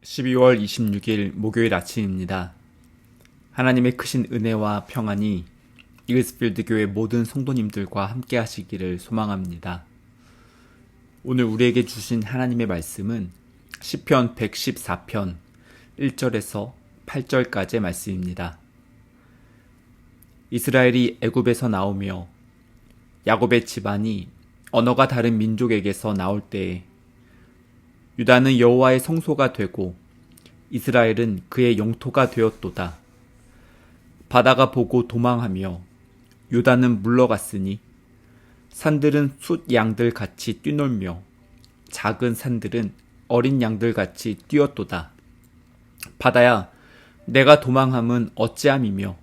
12월 26일 목요일 아침입니다. 하나님의 크신 은혜와 평안이 이글스필드 교회 모든 성도님들과 함께 하시기를 소망합니다. 오늘 우리에게 주신 하나님의 말씀은 시편 114편 1절에서 8절까지의 말씀입니다. 이스라엘이 애굽에서 나오며 야곱의 집안이 언어가 다른 민족에게서 나올 때에 유다는 여호와의 성소가 되고 이스라엘은 그의 영토가 되었도다. 바다가 보고 도망하며 유다는 물러갔으니 산들은 숫 양들 같이 뛰놀며 작은 산들은 어린 양들 같이 뛰었도다. 바다야, 내가 도망함은 어찌함이며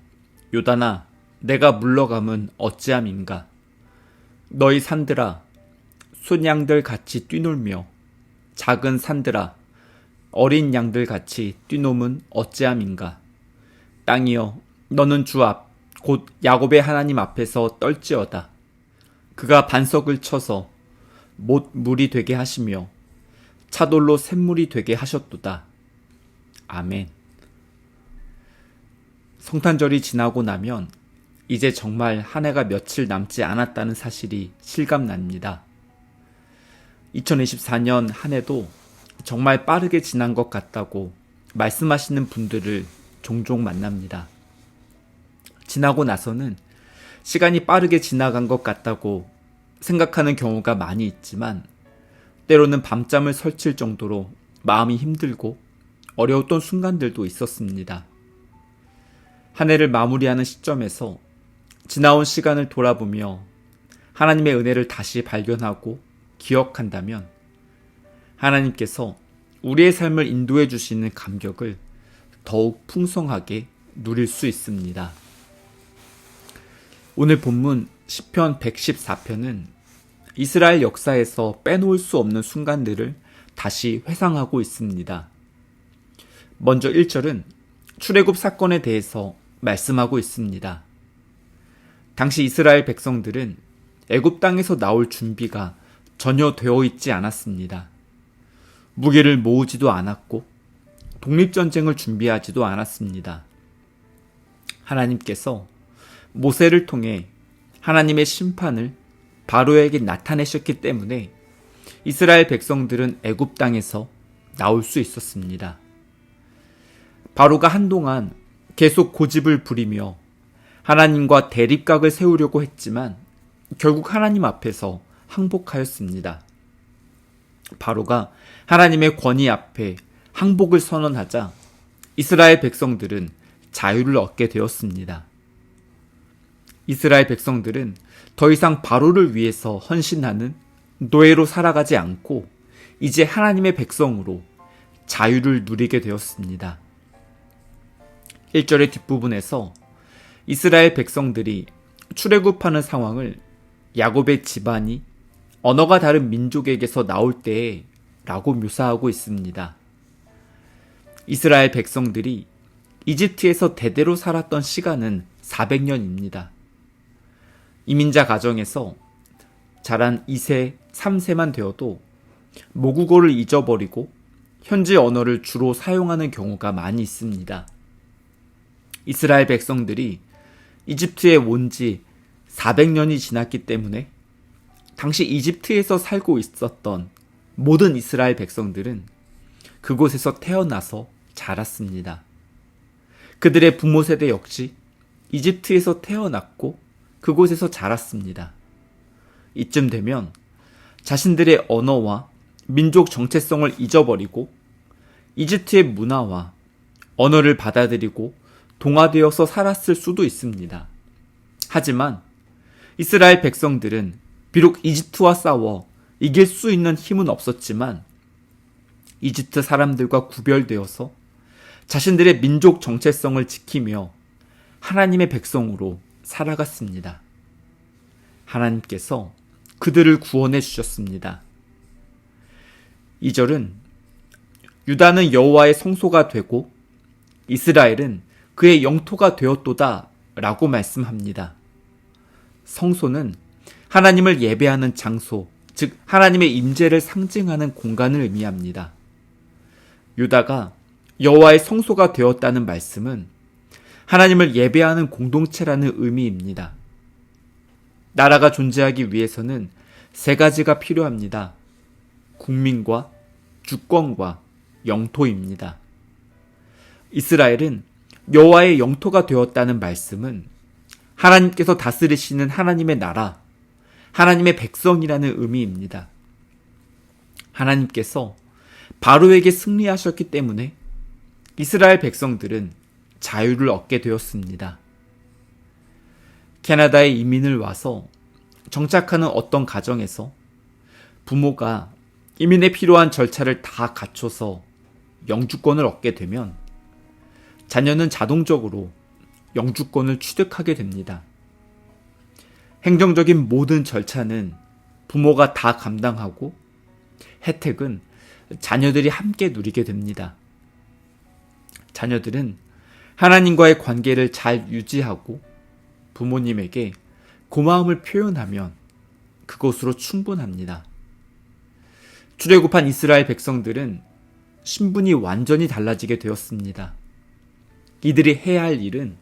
유다나, 내가 물러감은 어찌함인가. 너희 산들아, 숫 양들 같이 뛰놀며 작은 산들아, 어린 양들 같이 뛰노면 어찌함인가. 땅이여, 너는 주 앞, 곧 야곱의 하나님 앞에서 떨지어다. 그가 반석을 쳐서 못 물이 되게 하시며 차돌로 샘물이 되게 하셨도다. 아멘. 성탄절이 지나고 나면 이제 정말 한 해가 며칠 남지 않았다는 사실이 실감납니다. 2024년 한 해도 정말 빠르게 지난 것 같다고 말씀하시는 분들을 종종 만납니다. 지나고 나서는 시간이 빠르게 지나간 것 같다고 생각하는 경우가 많이 있지만 때로는 밤잠을 설칠 정도로 마음이 힘들고 어려웠던 순간들도 있었습니다. 한 해를 마무리하는 시점에서 지나온 시간을 돌아보며 하나님의 은혜를 다시 발견하고 기억한다면 하나님께서 우리의 삶을 인도해 주시는 감격을 더욱 풍성하게 누릴 수 있습니다. 오늘 본문 시편 114편은 이스라엘 역사에서 빼놓을 수 없는 순간들을 다시 회상하고 있습니다. 먼저 1절은 출애굽 사건에 대해서 말씀하고 있습니다. 당시 이스라엘 백성들은 애굽 땅에서 나올 준비가 전혀 되어 있지 않았습니다. 무기를 모으지도 않았고 독립전쟁을 준비하지도 않았습니다. 하나님께서 모세를 통해 하나님의 심판을 바로에게 나타내셨기 때문에 이스라엘 백성들은 애굽 땅에서 나올 수 있었습니다. 바로가 한동안 계속 고집을 부리며 하나님과 대립각을 세우려고 했지만 결국 하나님 앞에서 항복하였습니다. 바로가 하나님의 권위 앞에 항복을 선언하자 이스라엘 백성들은 자유를 얻게 되었습니다. 이스라엘 백성들은 더 이상 바로를 위해서 헌신하는 노예로 살아가지 않고 이제 하나님의 백성으로 자유를 누리게 되었습니다. 1절의 뒷부분에서 이스라엘 백성들이 출애굽하는 상황을 야곱의 집안이 언어가 다른 민족에게서 나올 때에 라고 묘사하고 있습니다. 이스라엘 백성들이 이집트에서 대대로 살았던 시간은 400년입니다. 이민자 가정에서 자란 2세, 3세만 되어도 모국어를 잊어버리고 현지 언어를 주로 사용하는 경우가 많이 있습니다. 이스라엘 백성들이 이집트에 온 지 400년이 지났기 때문에 당시 이집트에서 살고 있었던 모든 이스라엘 백성들은 그곳에서 태어나서 자랐습니다. 그들의 부모 세대 역시 이집트에서 태어났고 그곳에서 자랐습니다. 이쯤 되면 자신들의 언어와 민족 정체성을 잊어버리고 이집트의 문화와 언어를 받아들이고 동화되어서 살았을 수도 있습니다. 하지만 이스라엘 백성들은 비록 이집트와 싸워 이길 수 있는 힘은 없었지만 이집트 사람들과 구별되어서 자신들의 민족 정체성을 지키며 하나님의 백성으로 살아갔습니다. 하나님께서 그들을 구원해 주셨습니다. 2절은 유다는 여호와의 성소가 되고 이스라엘은 그의 영토가 되었도다 라고 말씀합니다. 성소는 하나님을 예배하는 장소, 즉 하나님의 임재를 상징하는 공간을 의미합니다. 유다가 여호와의 성소가 되었다는 말씀은 하나님을 예배하는 공동체라는 의미입니다. 나라가 존재하기 위해서는 세 가지가 필요합니다. 국민과 주권과 영토입니다. 이스라엘은 여호와의 영토가 되었다는 말씀은 하나님께서 다스리시는 하나님의 나라, 하나님의 백성이라는 의미입니다. 하나님께서 바로에게 승리하셨기 때문에 이스라엘 백성들은 자유를 얻게 되었습니다. 캐나다에 이민을 와서 정착하는 어떤 가정에서 부모가 이민에 필요한 절차를 다 갖춰서 영주권을 얻게 되면 자녀는 자동적으로 영주권을 취득하게 됩니다. 행정적인 모든 절차는 부모가 다 감당하고 혜택은 자녀들이 함께 누리게 됩니다. 자녀들은 하나님과의 관계를 잘 유지하고 부모님에게 고마움을 표현하면 그것으로 충분합니다. 출애굽한 이스라엘 백성들은 신분이 완전히 달라지게 되었습니다. 이들이 해야 할 일은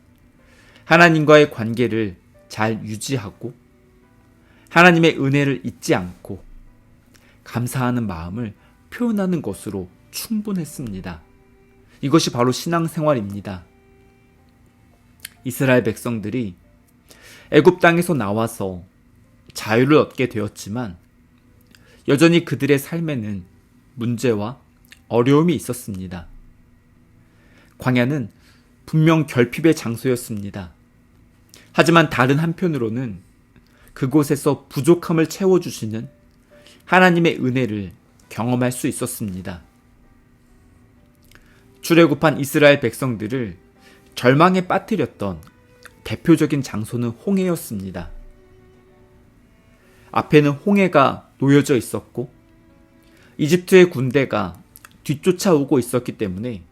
하나님과의 관계를 잘 유지하고 하나님의 은혜를 잊지 않고 감사하는 마음을 표현하는 것으로 충분했습니다. 이것이 바로 신앙생활입니다. 이스라엘 백성들이 애굽 땅에서 나와서 자유를 얻게 되었지만 여전히 그들의 삶에는 문제와 어려움이 있었습니다. 광야는 분명 결핍의 장소였습니다. 하지만 다른 한편으로는 그곳에서 부족함을 채워주시는 하나님의 은혜를 경험할 수 있었습니다. 출애굽한 이스라엘 백성들을 절망에 빠뜨렸던 대표적인 장소는 홍해였습니다. 앞에는 홍해가 놓여져 있었고 이집트의 군대가 뒤쫓아오고 있었기 때문에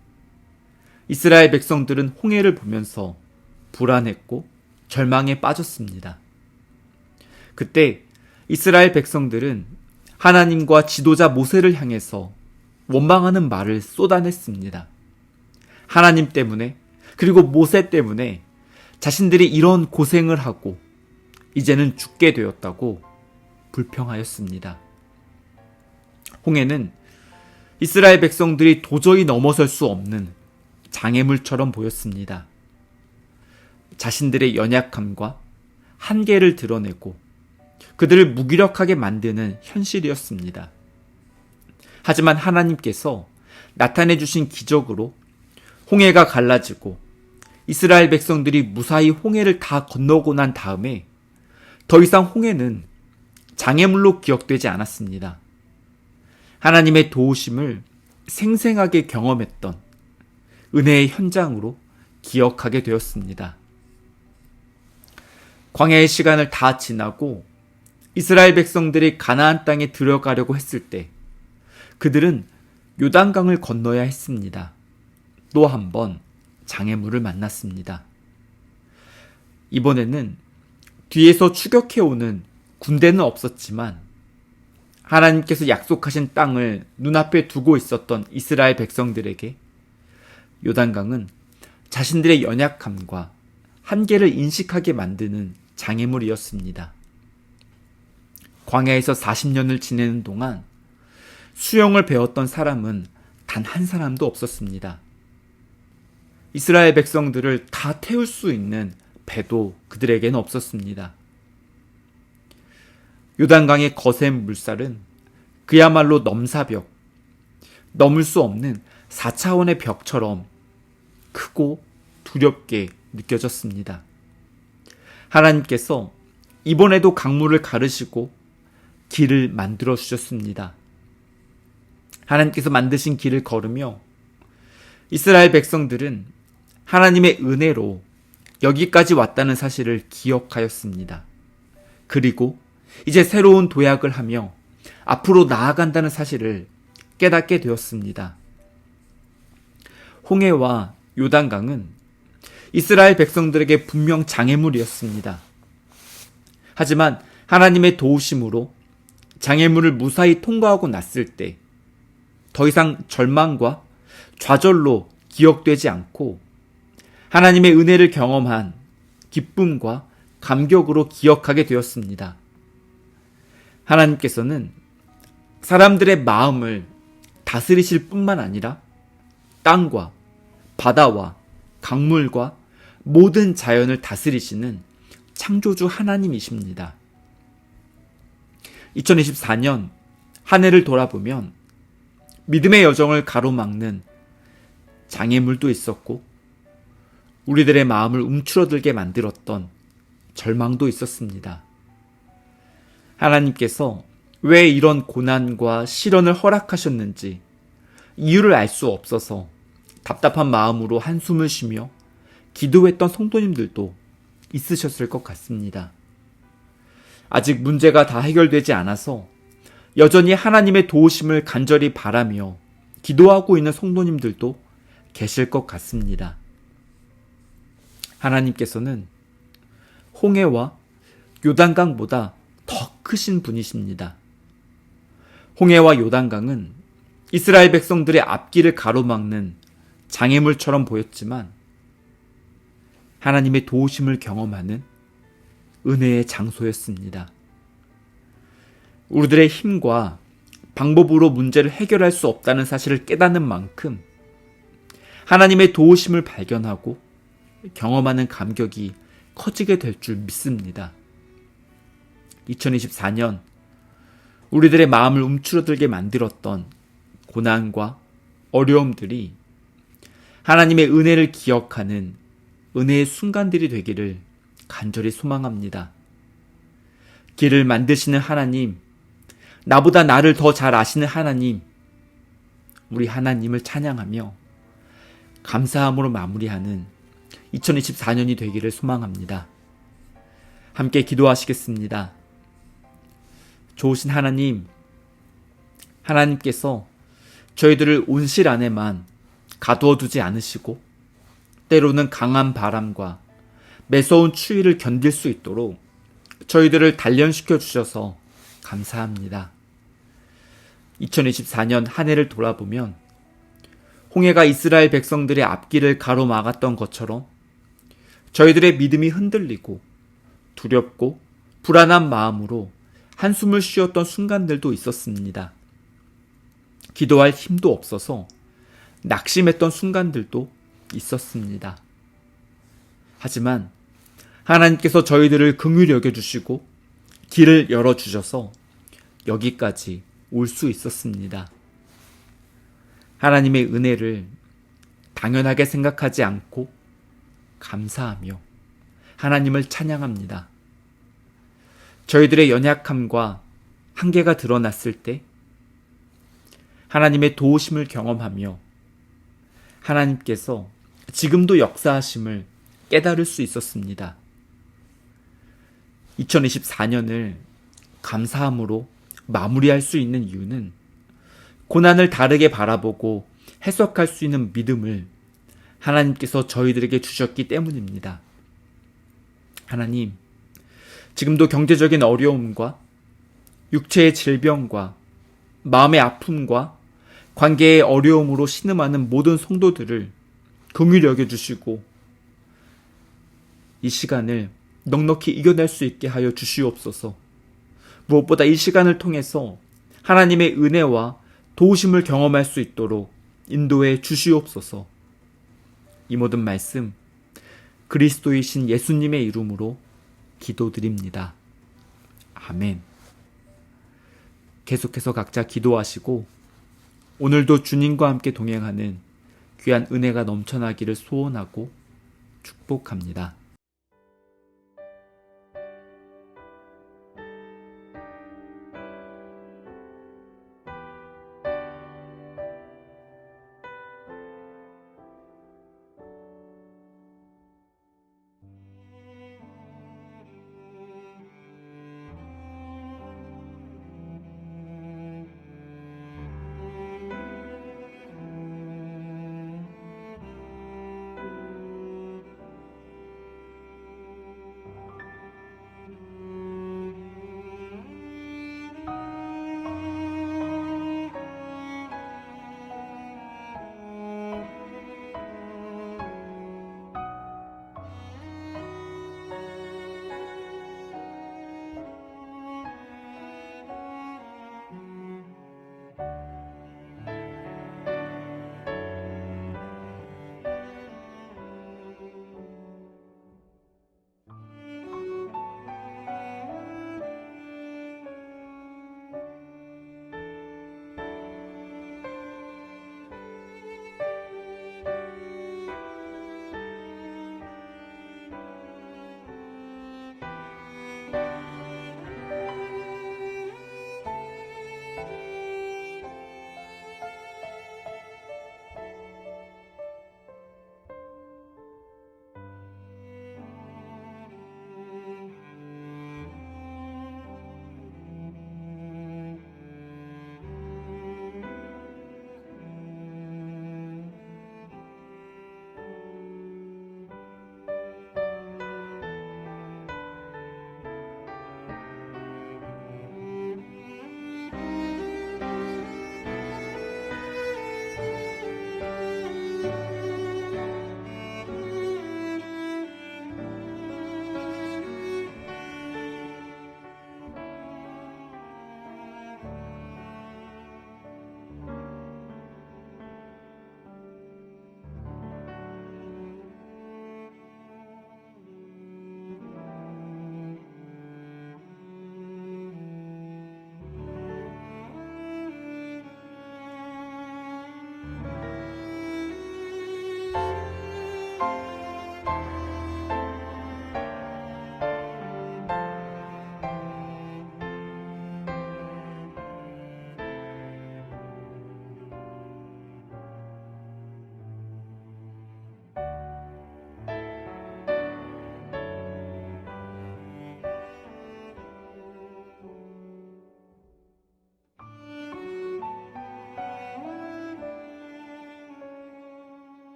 이스라엘 백성들은 홍해를 보면서 불안했고 절망에 빠졌습니다. 그때 이스라엘 백성들은 하나님과 지도자 모세를 향해서 원망하는 말을 쏟아냈습니다. 하나님 때문에 그리고 모세 때문에 자신들이 이런 고생을 하고 이제는 죽게 되었다고 불평하였습니다. 홍해는 이스라엘 백성들이 도저히 넘어설 수 없는 장애물처럼 보였습니다. 자신들의 연약함과 한계를 드러내고 그들을 무기력하게 만드는 현실이었습니다. 하지만 하나님께서 나타내 주신 기적으로 홍해가 갈라지고 이스라엘 백성들이 무사히 홍해를 다 건너고 난 다음에 더 이상 홍해는 장애물로 기억되지 않았습니다. 하나님의 도우심을 생생하게 경험했던 은혜의 현장으로 기억하게 되었습니다. 광야의 시간을 다 지나고 이스라엘 백성들이 가나안 땅에 들어가려고 했을 때 그들은 요단강을 건너야 했습니다. 또 한 번 장애물을 만났습니다. 이번에는 뒤에서 추격해오는 군대는 없었지만 하나님께서 약속하신 땅을 눈앞에 두고 있었던 이스라엘 백성들에게 요단강은 자신들의 연약함과 한계를 인식하게 만드는 장애물이었습니다. 광야에서 40년을 지내는 동안 수영을 배웠던 사람은 단 한 사람도 없었습니다. 이스라엘 백성들을 다 태울 수 있는 배도 그들에게는 없었습니다. 요단강의 거센 물살은 그야말로 넘사벽, 넘을 수 없는 4차원의 벽처럼 크고 두렵게 느껴졌습니다. 하나님께서 이번에도 강물을 가르시고 길을 만들어 주셨습니다. 하나님께서 만드신 길을 걸으며 이스라엘 백성들은 하나님의 은혜로 여기까지 왔다는 사실을 기억하였습니다. 그리고 이제 새로운 도약을 하며 앞으로 나아간다는 사실을 깨닫게 되었습니다. 홍해와 요단강은 이스라엘 백성들에게 분명 장애물이었습니다. 하지만 하나님의 도우심으로 장애물을 무사히 통과하고 났을 때 더 이상 절망과 좌절로 기억되지 않고 하나님의 은혜를 경험한 기쁨과 감격으로 기억하게 되었습니다. 하나님께서는 사람들의 마음을 다스리실 뿐만 아니라 땅과 바다와 강물과 모든 자연을 다스리시는 창조주 하나님이십니다. 2024년 한 해를 돌아보면 믿음의 여정을 가로막는 장애물도 있었고 우리들의 마음을 움츠러들게 만들었던 절망도 있었습니다. 하나님께서 왜 이런 고난과 시련을 허락하셨는지 이유를 알 수 없어서 답답한 마음으로 한숨을 쉬며 기도했던 성도님들도 있으셨을 것 같습니다. 아직 문제가 다 해결되지 않아서 여전히 하나님의 도우심을 간절히 바라며 기도하고 있는 성도님들도 계실 것 같습니다. 하나님께서는 홍해와 요단강보다 더 크신 분이십니다. 홍해와 요단강은 이스라엘 백성들의 앞길을 가로막는 장애물처럼 보였지만 하나님의 도우심을 경험하는 은혜의 장소였습니다. 우리들의 힘과 방법으로 문제를 해결할 수 없다는 사실을 깨닫는 만큼 하나님의 도우심을 발견하고 경험하는 감격이 커지게 될 줄 믿습니다. 2024년 우리들의 마음을 움츠러들게 만들었던 고난과 어려움들이 하나님의 은혜를 기억하는 은혜의 순간들이 되기를 간절히 소망합니다. 길을 만드시는 하나님, 나보다 나를 더 잘 아시는 하나님, 우리 하나님을 찬양하며 감사함으로 마무리하는 2024년이 되기를 소망합니다. 함께 기도하시겠습니다. 좋으신 하나님, 하나님께서 저희들을 온실 안에만 가두어 두지 않으시고 때로는 강한 바람과 매서운 추위를 견딜 수 있도록 저희들을 단련시켜 주셔서 감사합니다. 2024년 한 해를 돌아보면 홍해가 이스라엘 백성들의 앞길을 가로막았던 것처럼 저희들의 믿음이 흔들리고 두렵고 불안한 마음으로 한숨을 쉬었던 순간들도 있었습니다. 기도할 힘도 없어서 낙심했던 순간들도 있었습니다. 하지만 하나님께서 저희들을 긍휼히 여겨주시고 길을 열어주셔서 여기까지 올 수 있었습니다. 하나님의 은혜를 당연하게 생각하지 않고 감사하며 하나님을 찬양합니다. 저희들의 연약함과 한계가 드러났을 때 하나님의 도우심을 경험하며 하나님께서 지금도 역사하심을 깨달을 수 있었습니다. 2024년을 감사함으로 마무리할 수 있는 이유는 고난을 다르게 바라보고 해석할 수 있는 믿음을 하나님께서 저희들에게 주셨기 때문입니다. 하나님, 지금도 경제적인 어려움과 육체의 질병과 마음의 아픔과 관계의 어려움으로 신음하는 모든 성도들을 긍휼히 여겨주시고 이 시간을 넉넉히 이겨낼 수 있게 하여 주시옵소서. 무엇보다 이 시간을 통해서 하나님의 은혜와 도우심을 경험할 수 있도록 인도해 주시옵소서. 이 모든 말씀 그리스도이신 예수님의 이름으로 기도드립니다. 아멘. 계속해서 각자 기도하시고 오늘도 주님과 함께 동행하는 귀한 은혜가 넘쳐나기를 소원하고 축복합니다.